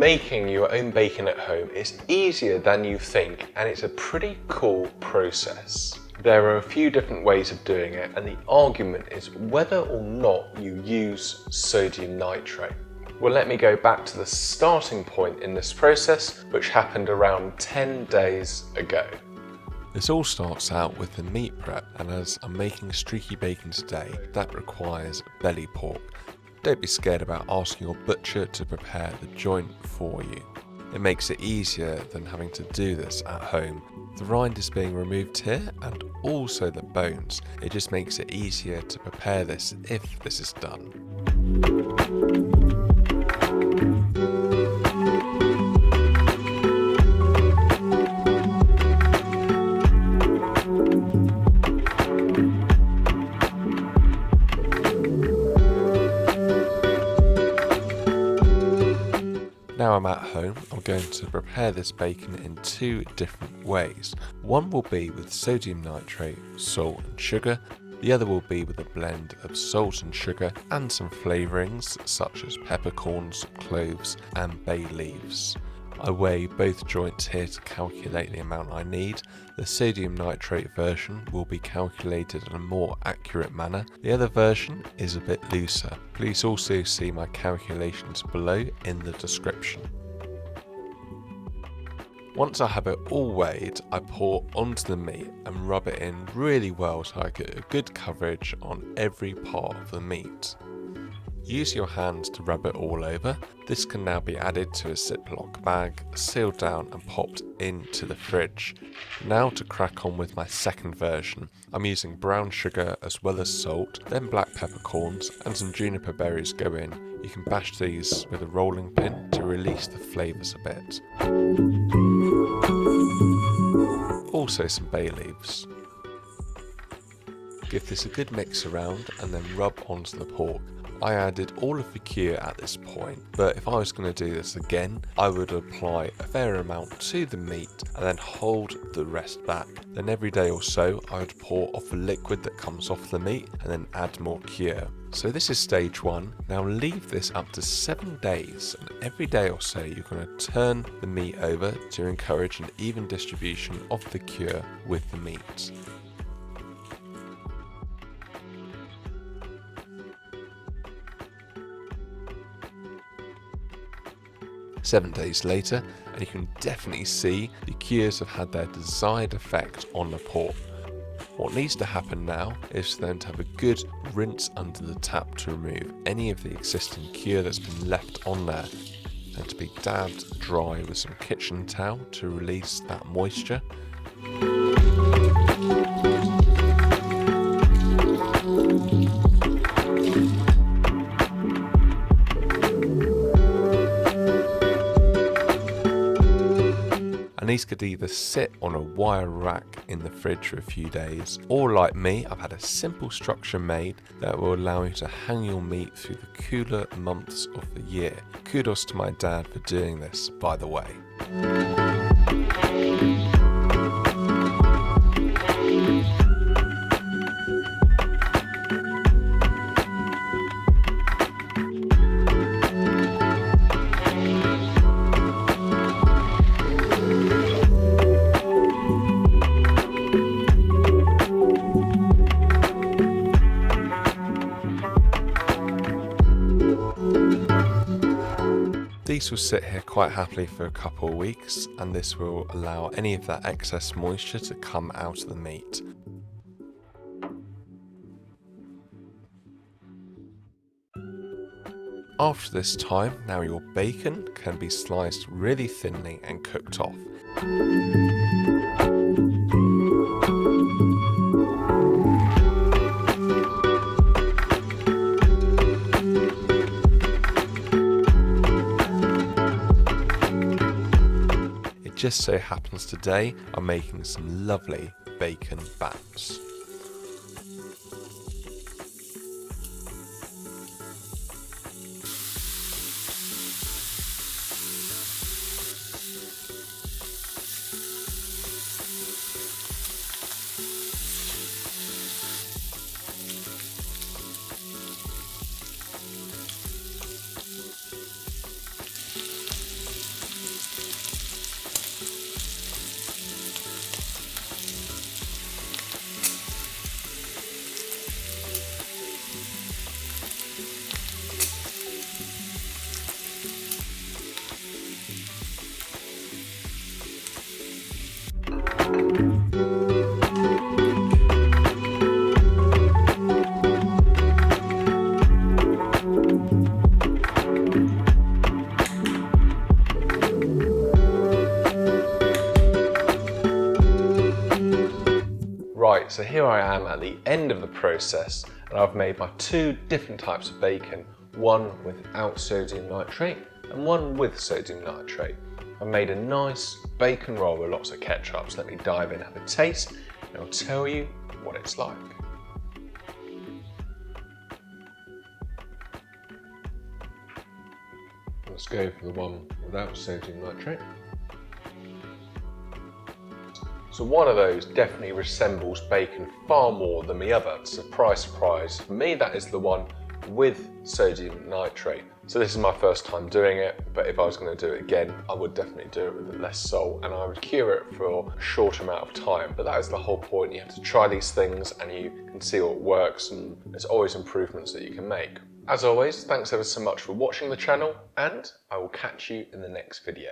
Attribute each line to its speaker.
Speaker 1: Making your own bacon at home is easier than you think, and it's a pretty cool process. There are a few different ways of doing it, and the argument is whether or not you use sodium nitrate. Well, let me go back to the starting point in this process, which happened around 10 days ago. This all starts out with the meat prep, and as I'm making streaky bacon today, that requires belly pork. Don't be scared about asking your butcher to prepare the joint for you. It makes it easier than having to do this at home. The rind is being removed here and also the bones. It just makes it easier to prepare this if this is done. Now I'm at home, I'm going to prepare this bacon in two different ways. One will be with sodium nitrate, salt and sugar. The other will be with a blend of salt and sugar and some flavourings such as peppercorns, cloves and bay leaves. I weigh both joints here to calculate the amount I need. The sodium nitrate version will be calculated in a more accurate manner. The other version is a bit looser. Please also see my calculations below in the description. Once I have it all weighed, I pour onto the meat and rub it in really well so I get a good coverage on every part of the meat. Use your hands to rub it all over. This can now be added to a Ziploc bag, sealed down and popped into the fridge. Now to crack on with my second version. I'm using brown sugar as well as salt, then black peppercorns and some juniper berries go in. You can bash these with a rolling pin to release the flavours a bit. Also some bay leaves. Give this a good mix around and then rub onto the pork. I added all of the cure at this point, but if I was going to do this again, I would apply a fair amount to the meat and then hold the rest back. Then every day or so, I would pour off the liquid that comes off the meat and then add more cure. So this is stage 1. Now leave this up to 7 days, and every day or so you're going to turn the meat over to encourage an even distribution of the cure with the meat. Seven days later, and you can definitely see the cures have had their desired effect on the pork. What needs to happen now is for them to have a good rinse under the tap to remove any of the existing cure that's been left on there, and to be dabbed dry with some kitchen towel to release that moisture. And these could either sit on a wire rack in the fridge for a few days, or like me, I've had a simple structure made that will allow you to hang your meat through the cooler months of the year. Kudos to my dad for doing this, by the way. These will sit here quite happily for a couple of weeks, and this will allow any of that excess moisture to come out of the meat. After this time, now your bacon can be sliced really thinly and cooked off. Just so happens today I'm making some lovely bacon baps. Right, so here I am at the end of the process, and I've made my two different types of bacon, one without sodium nitrate and one with sodium nitrate. I've made a nice bacon roll with lots of ketchup, so let me dive in, have a taste, and I'll tell you what it's like. Let's go for the one without sodium nitrate. So one of those definitely resembles bacon far more than the other. Surprise, surprise. For me, that is the one with sodium nitrate. So this is my first time doing it, but if I was going to do it again, I would definitely do it with less salt, and I would cure it for a short amount of time. But that is the whole point. You have to try these things and you can see what works, and there's always improvements that you can make. As always, thanks ever so much for watching the channel, and I will catch you in the next video.